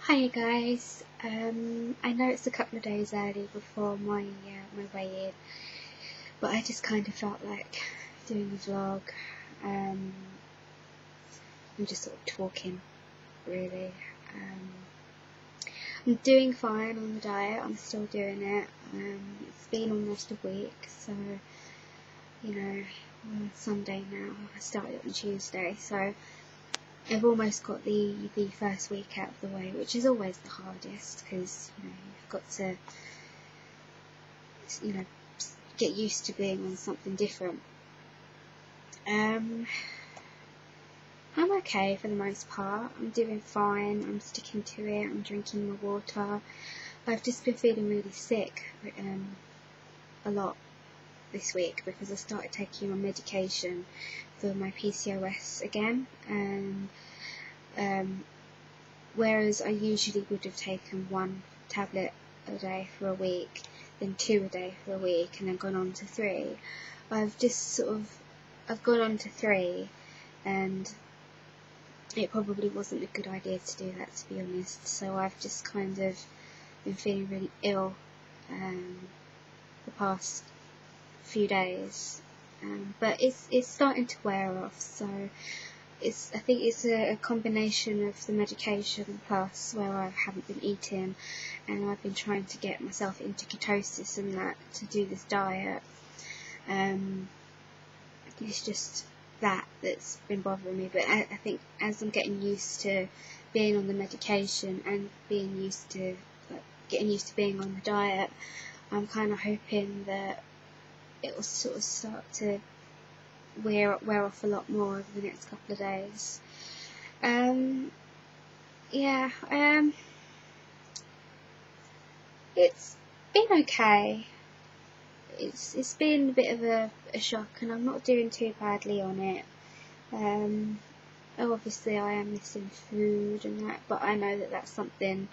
Hiya guys, I know it's a couple of days early before my weigh-in, but I just kind of felt like doing a vlog. I'm just sort of talking, really. I'm doing fine on the diet. I'm still doing it. It's been almost a week, so we're on Sunday now. I started on Tuesday, so I've almost got the first week out of the way, which is always the hardest because you've got to get used to being on something different. I'm okay for the most part. I'm doing fine. I'm sticking to it. I'm drinking my water. I've just been feeling really sick a lot this week because I started taking my medication for my PCOS again, and whereas I usually would have taken one tablet a day for a week, then 2 a day for a week, and then gone on to 3, I've gone on to 3, and it probably wasn't a good idea to do that, to be honest. So I've just kind of been feeling really ill the past few days, but it's starting to wear off. So I think it's a combination of the medication plus where I haven't been eating, and I've been trying to get myself into ketosis and that to do this diet. It's just that's been bothering me, but I think as I'm getting used to being on the medication and getting used to being on the diet, I'm kind of hoping that it will sort of start to wear off a lot more over the next couple of days. It's been okay. It's been a bit of a shock, and I'm not doing too badly on it. Obviously I am missing food and that, but I know that that's something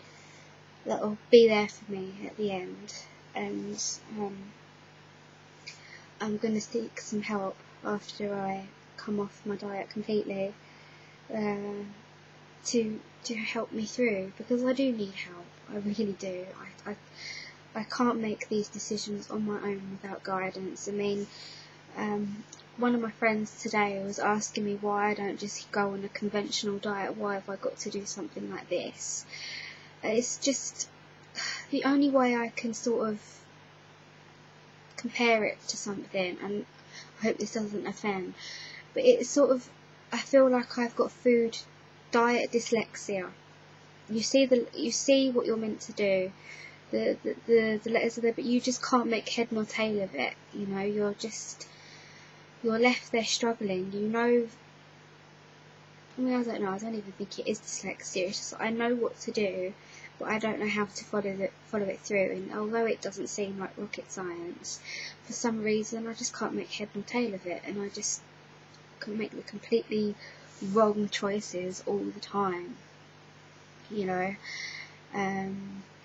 that will be there for me at the end, and I'm going to seek some help after I come off my diet completely to help me through, because I do need help. I really do. I can't make these decisions on my own without guidance. I mean, one of my friends today was asking me why I don't just go on a conventional diet. Why have I got to do something like this? It's just the only way I can sort of compare it to something, and I hope this doesn't offend, but it's sort of, I feel like I've got food diet dyslexia. You see what you're meant to do, the letters are there, but you just can't make head nor tail of it. You're left there struggling. I don't know, I don't even think it is dyslexia. It's just I know what to do, but I don't know how to follow it through. And although it doesn't seem like rocket science, for some reason I just can't make head nor tail of it, and I just can make the completely wrong choices all the time.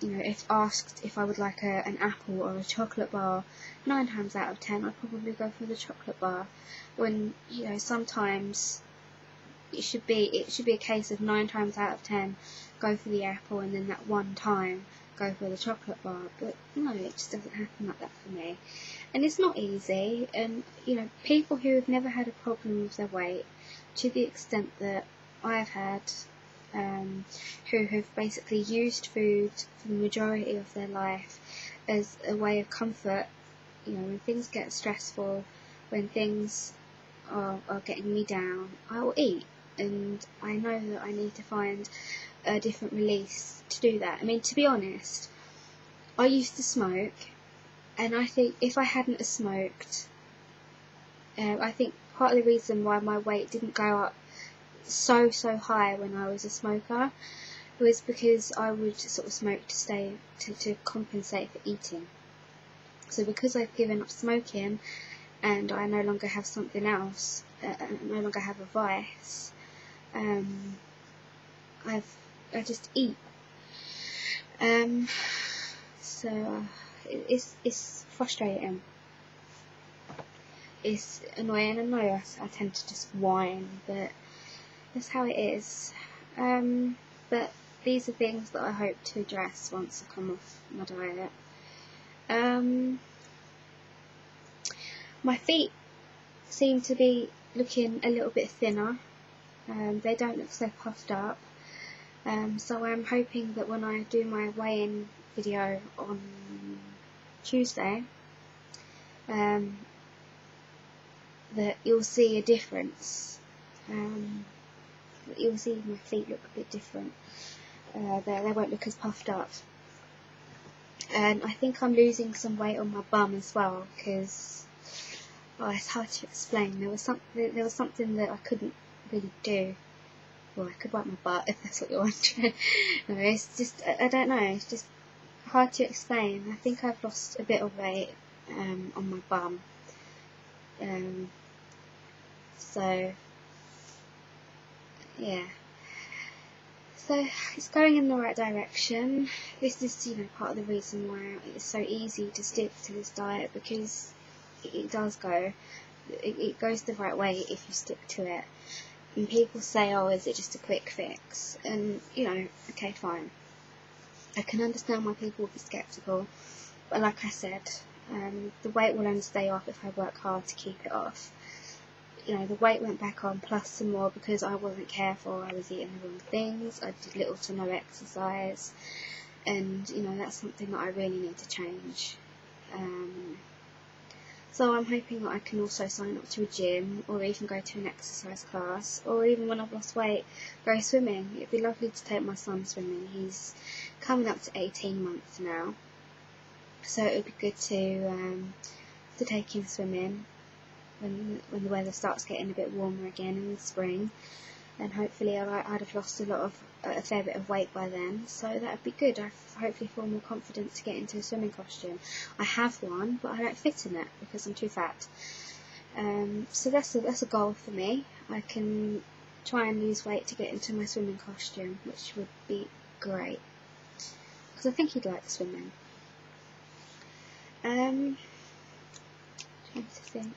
If asked if I would like an apple or a chocolate bar, 9 times out of 10 I'd probably go for the chocolate bar. When sometimes it should be a case of 9 times out of 10 go for the apple, and then that one time go for the chocolate bar. But no, it just doesn't happen like that for me, and it's not easy. And people who have never had a problem with their weight to the extent that I've had, who have basically used food for the majority of their life as a way of comfort, when things get stressful, when things are getting me down, I will eat, and I know that I need to find a different release to do that. I mean, to be honest, I used to smoke, and I think if I hadn't have smoked, I think part of the reason why my weight didn't go up so high when I was a smoker was because I would sort of smoke to compensate for eating. So because I've given up smoking and I no longer have something else, no longer have a vice, I just eat. So it's frustrating. It's annoying. I know I tend to just whine, but that's how it is. But these are things that I hope to address once I come off my diet. My feet seem to be looking a little bit thinner. They don't look so puffed up. So I'm hoping that when I do my weigh-in video on Tuesday, that you'll see a difference. You'll see my feet look a bit different. They won't look as puffed up. And I think I'm losing some weight on my bum as well, because it's hard to explain. There was something that I couldn't really do. Well, I could wipe my butt if that's what you're wondering. No, it's just, I don't know, it's just hard to explain. I think I've lost a bit of weight on my bum. So, yeah. So, it's going in the right direction. This is, part of the reason why it's so easy to stick to this diet, because it does go. It goes the right way if you stick to it. And people say, oh, is it just a quick fix? And, okay, fine. I can understand why people would be sceptical. But like I said, the weight will only stay off if I work hard to keep it off. The weight went back on plus some more because I wasn't careful. I was eating the wrong things. I did little to no exercise. And, that's something that I really need to change. So I'm hoping that I can also sign up to a gym, or even go to an exercise class, or even when I've lost weight, go swimming. It'd be lovely to take my son swimming. He's coming up to 18 months now, so it would be good to take him swimming when the weather starts getting a bit warmer again in the spring. And hopefully I'd have lost a fair bit of weight by then, so that would be good. I hopefully feel more confident to get into a swimming costume. I have one, but I don't fit in it because I'm too fat. So that's a goal for me. I can try and lose weight to get into my swimming costume, which would be great, because I think he'd like swimming. Trying to think.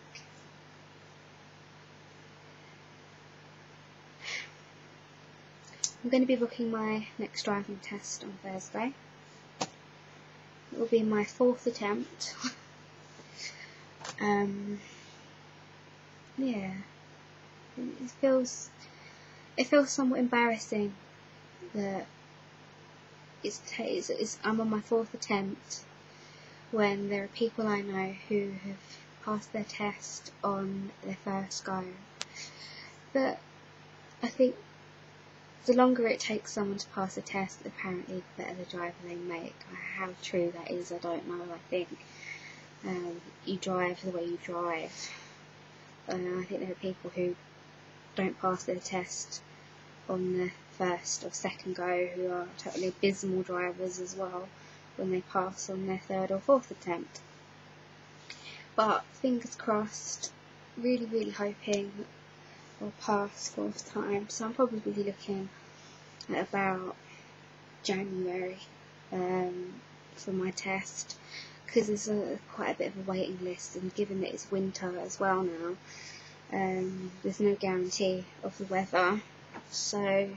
I'm going to be booking my next driving test on Thursday. It will be my 4th attempt. Yeah, it feels somewhat embarrassing that I'm on my 4th attempt when there are people I know who have passed their test on their first go. But I think the longer it takes someone to pass a test, apparently the better the driver they make. How true that is, I don't know. I think you drive the way you drive. I think there are people who don't pass their test on the first or second go who are totally abysmal drivers as well when they pass on their 3rd or 4th attempt. But fingers crossed, really, really hoping I'll pass 4th time, so I'm probably looking at about January for my test, because there's quite a bit of a waiting list, and given that it's winter as well now, there's no guarantee of the weather, so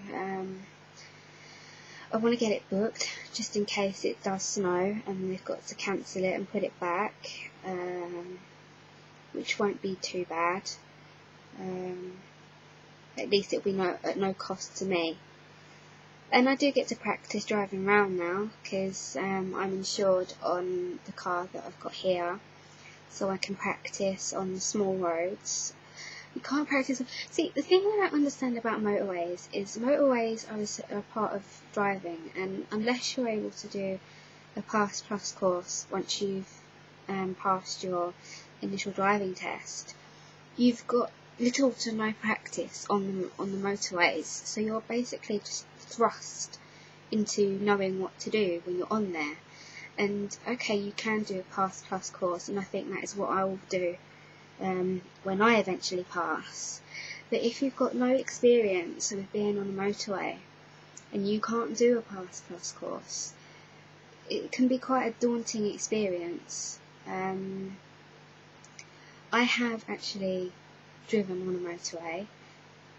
I want to get it booked just in case it does snow and they've got to cancel it and put it back, which won't be too bad. At least it'll be at no cost to me. And I do get to practice driving around now, because I'm insured on the car that I've got here, so I can practice on the small roads. You can't practice. See, the thing I don't understand about motorways is motorways are a part of driving, and unless you're able to do a Pass Plus course once you've passed your initial driving test, you've got little to no practice on the motorways, so you're basically just thrust into knowing what to do when you're on there. And okay, you can do a Pass Plus course, and I think that is what I will do when I eventually pass. But if you've got no experience of being on a motorway and you can't do a Pass Plus course, it can be quite a daunting experience. I have actually driven on a motorway.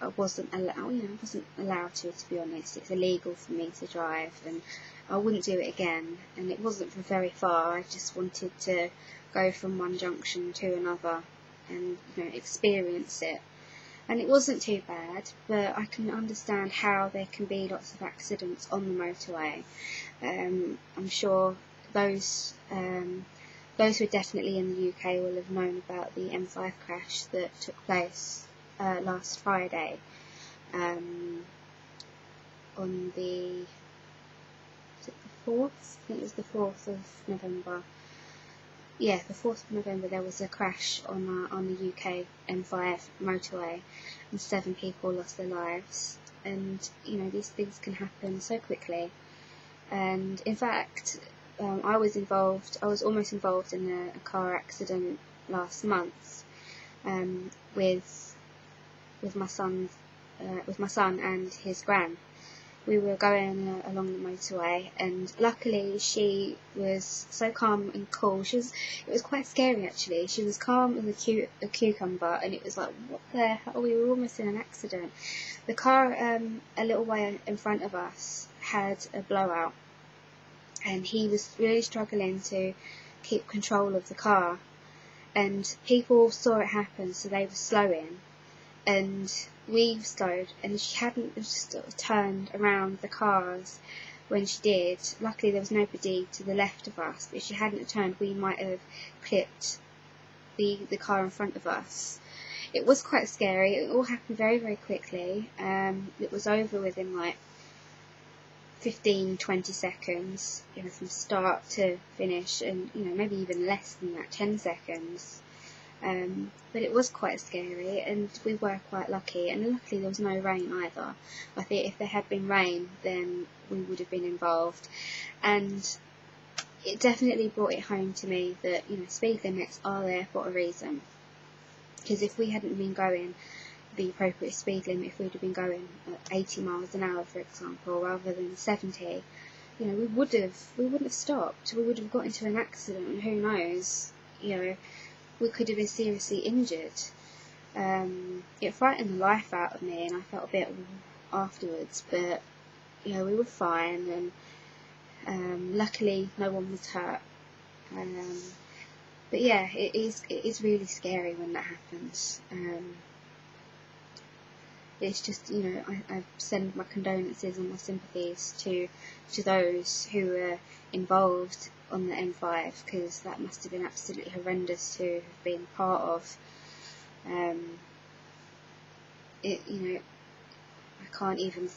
I wasn't allowed to be honest. It's illegal for me to drive, and I wouldn't do it again. And it wasn't for very far. I just wanted to go from one junction to another and experience it. And it wasn't too bad, but I can understand how there can be lots of accidents on the motorway. I'm sure those who are definitely in the UK will have known about the M5 crash that took place last Friday on the 4th? I think it was the 4th of November. Yeah, the 4th of November there was a crash on the UK M5 motorway, and 7 people lost their lives. And these things can happen so quickly. And in fact, I was almost involved in a car accident last month with my son and his gran. We were going along the motorway, and luckily she was so calm and cool. It was quite scary actually. She was calm as a cucumber, and it was like, what the hell? We were almost in an accident. The car a little way in front of us had a blowout, and he was really struggling to keep control of the car, and people saw it happen, so they were slowing, and we slowed, and she hadn't just sort of turned around the cars when she did. Luckily there was nobody to the left of us, but if she hadn't turned, we might have clipped the car in front of us. It was quite scary. It all happened very, very quickly. It was over within like 15-20 seconds, from start to finish, and maybe even less than that, 10 seconds. But it was quite scary, and we were quite lucky, and luckily there was no rain either. I think if there had been rain, then we would have been involved. And it definitely brought it home to me that speed limits are there for a reason. Because if we hadn't been going the appropriate speed limit, if we'd have been going at 80 miles an hour, for example, rather than 70, we wouldn't have stopped. We would have got into an accident, and who knows, we could have been seriously injured. It frightened the life out of me, and I felt a bit afterwards, but we were fine, and luckily no one was hurt. But yeah, it is really scary when that happens. It's just, I send my condolences and my sympathies to those who were involved on the M5, because that must have been absolutely horrendous to have been part of. I can't even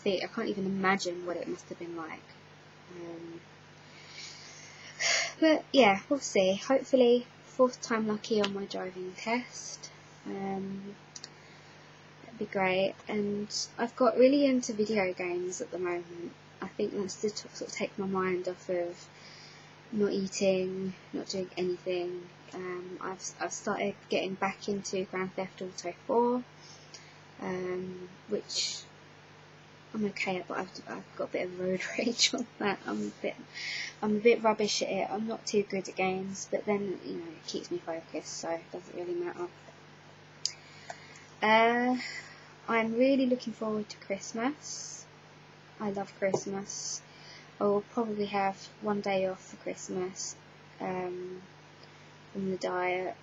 imagine what it must have been like. But yeah, we'll see. Hopefully, 4th time lucky on my driving test. That'd be great. And I've got really into video games at the moment. I think that's to sort of take my mind off of not eating, not doing anything. I've started getting back into Grand Theft Auto 4, which I'm okay at, but I've got a bit of road rage on that. I'm a bit rubbish at it. I'm not too good at games, but then it keeps me focused, so it doesn't really matter. I'm really looking forward to Christmas. I love Christmas. I will probably have one day off for Christmas from the diet.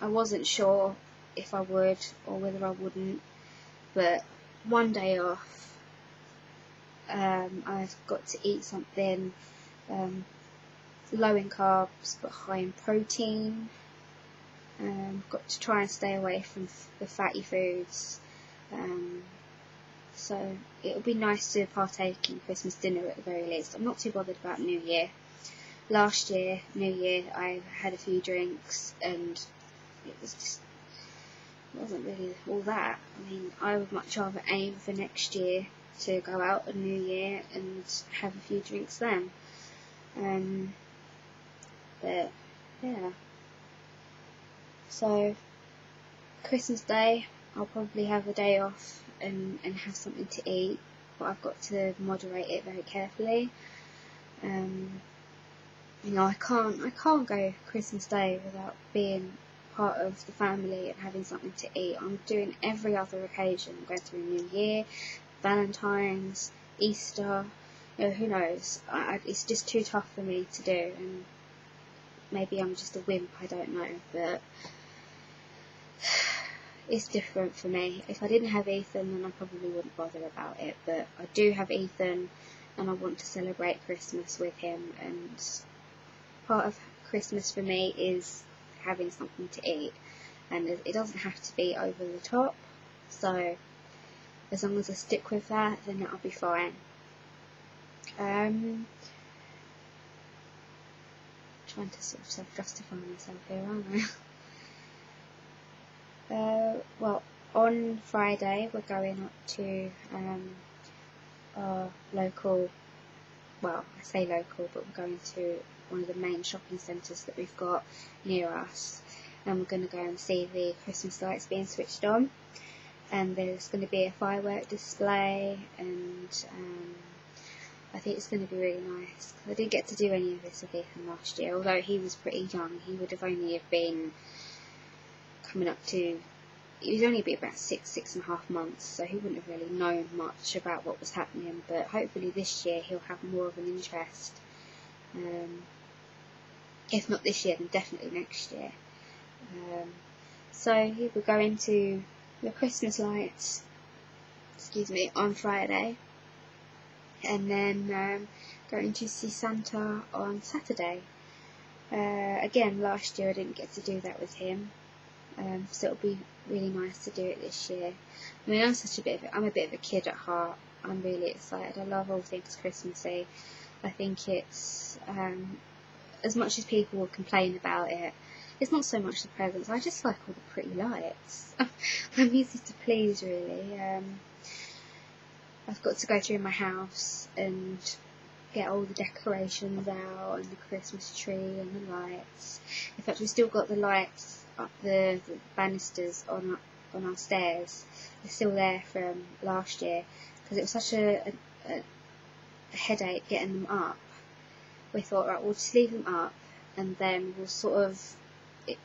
I wasn't sure if I would or whether I wouldn't, but one day off. I've got to eat something low in carbs but high in protein. Got to try and stay away from the fatty foods. So it'll be nice to partake in Christmas dinner at the very least. I'm not too bothered about New Year. Last year, New Year, I had a few drinks, and it wasn't really all that. I mean, I would much rather aim for next year to go out on New Year and have a few drinks then. But yeah. So Christmas Day, I'll probably have a day off and have something to eat, but I've got to moderate it very carefully. I can't go Christmas Day without being part of the family and having something to eat. I'm doing every other occasion. I'm going through New Year, Valentine's, Easter, who knows. It's just too tough for me to do, and maybe I'm just a wimp, I don't know, but it's different for me. If I didn't have Ethan, then I probably wouldn't bother about it, but I do have Ethan, and I want to celebrate Christmas with him, and part of Christmas for me is having something to eat, and it doesn't have to be over the top, so as long as I stick with that, then that'll be fine. Trying to sort of self-justify myself here, aren't I? Well, on Friday we're going up to our local, well, I say local, but we're going to one of the main shopping centres that we've got near us, and we're going to go and see the Christmas lights being switched on, and there's going to be a firework display, and I think it's going to be really nice. I didn't get to do any of this with Ethan last year, although he was pretty young. He would have only have been coming up to, he would only be about 6.5 months, so he wouldn't have really known much about what was happening, but hopefully this year he'll have more of an interest. If not this year, then definitely next year. So we're going to the Christmas lights, on Friday, and then going to see Santa on Saturday. Again, last year I didn't get to do that with him, so it'll be really nice to do it this year. I mean, I'm a bit of a kid at heart. I'm really excited. I love all things Christmassy. I think it's, as much as people will complain about it, it's not so much the presents. I just like all the pretty lights. I'm easy to please, really. I've got to go through my house and get all the decorations out, and the Christmas tree and the lights. In fact, we've still got the lights up, the banisters on our stairs. They're still there from last year, because it was such a headache getting them up. We thought, right, we'll just leave them up, and then we'll sort of,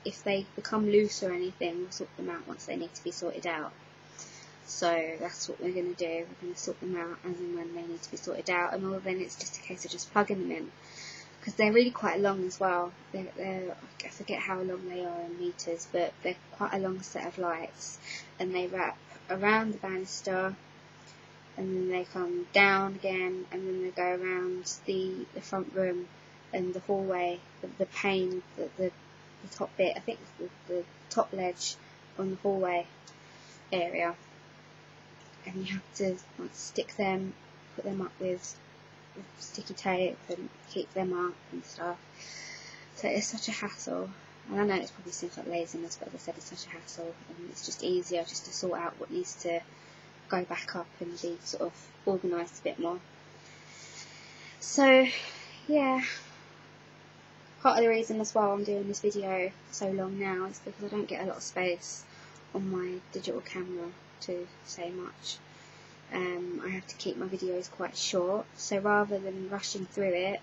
if they become loose or anything, we'll sort them out once they need to be sorted out. So that's what we're going to do. We're going to sort them out as and when they need to be sorted out, and all then it's just a case of just plugging them in, because they're really quite long as well. I forget how long they are in meters, but they're quite a long set of lights, and they wrap around the banister, and then they come down again, and then they go around the front room and the hallway, the pane, the top bit, I think the top ledge on the hallway area, and you have to stick them, put them up with sticky tape and keep them up and stuff. So it's such a hassle, and I know it probably seems like laziness, but as I said, it's such a hassle, and it's just easier just to sort out what needs to go back up and be sort of organised a bit more. So yeah, part of the reason as well I'm doing this video so long now is because I don't get a lot of space on my digital camera to say much. I have to keep my videos quite short, so rather than rushing through it,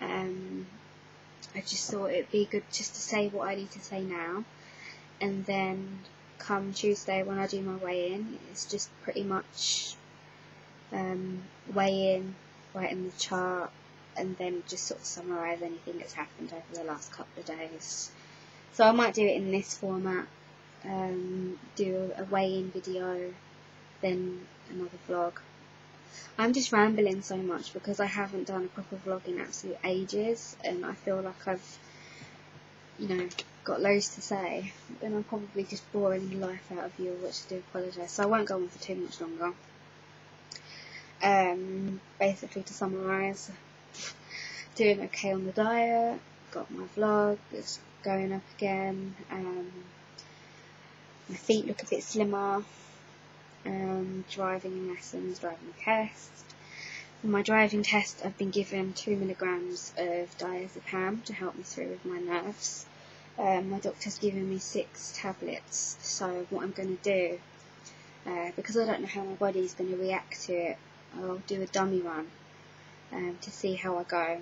I just thought it'd be good just to say what I need to say now, and then come Tuesday when I do my weigh-in, it's just pretty much weigh-in, writing the chart, and then just sort of summarise anything that's happened over the last couple of days. So I might do it in this format, do a weigh-in video, then another vlog. I'm just rambling so much because I haven't done a proper vlog in absolute ages, and I feel like I've, got loads to say, and I'm probably just boring the life out of you, which I do apologise, so I won't go on for too much longer. Basically, to summarise, doing okay on the diet, got my vlog, it's going up again, my feet look a bit slimmer, driving lessons, driving test. For my driving test, I've been given 2 milligrams of diazepam to help me through with my nerves. My doctor's given me 6 tablets, so what I'm going to do, because I don't know how my body's going to react to it, I'll do a dummy run to see how I go.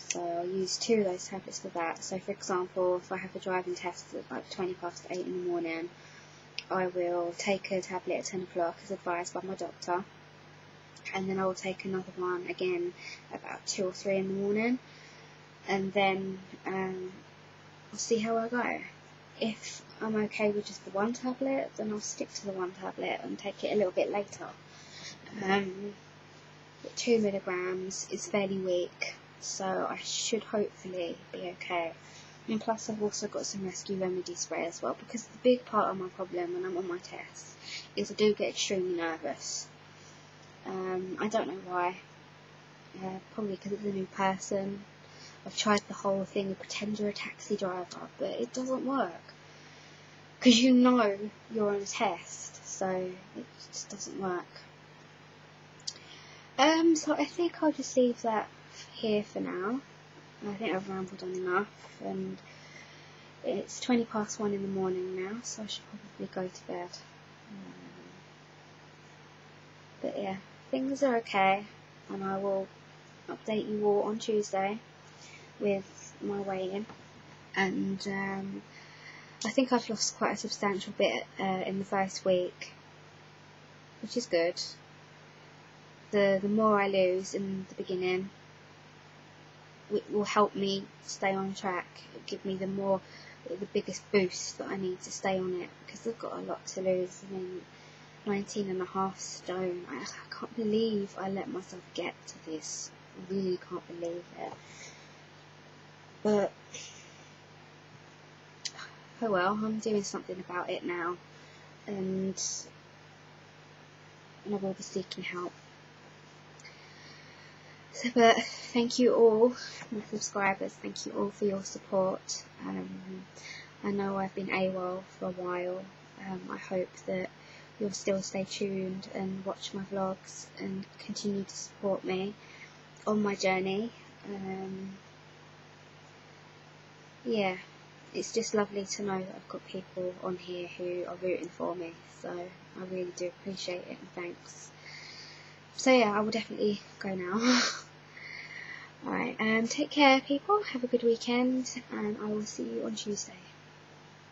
So I'll use 2 of those tablets for that. So for example, if I have a driving test at like 8:20 in the morning, I will take a tablet at 10 o'clock as advised by my doctor, and then I will take another one again about 2 or 3 in the morning, and then I'll see how I go. If I'm okay with just the 1 tablet, then I'll stick to the 1 tablet and take it a little bit later. 2 milligrams is fairly weak, so I should hopefully be okay. And plus I've also got some rescue remedy spray as well, because the big part of my problem when I'm on my tests is I do get extremely nervous. I don't know why. Probably because it's a new person. I've tried the whole thing of pretend you're a taxi driver, but it doesn't work. Because you know you're on a test, so it just doesn't work. So I think I'll just leave that here for now. I think I've rambled on enough, and it's 1:20 in the morning now, so I should probably go to bed. But yeah, things are okay, and I will update you all on Tuesday with my weigh-in. And I think I've lost quite a substantial bit in the first week, which is good. The more I lose in the beginning, it will help me stay on track. It'll give me the biggest boost that I need to stay on it, because I've got a lot to lose. I mean, 19.5 stone. I can't believe I let myself get to this. I really can't believe it. But oh well, I'm doing something about it now, and I will be seeking help. So, but thank you all, my subscribers, thank you all for your support. I know I've been AWOL for a while. I hope that you'll still stay tuned and watch my vlogs and continue to support me on my journey. Yeah, it's just lovely to know that I've got people on here who are rooting for me, so I really do appreciate it, and thanks. So yeah, I will definitely go now. Alright, take care people, have a good weekend, and I will see you on Tuesday.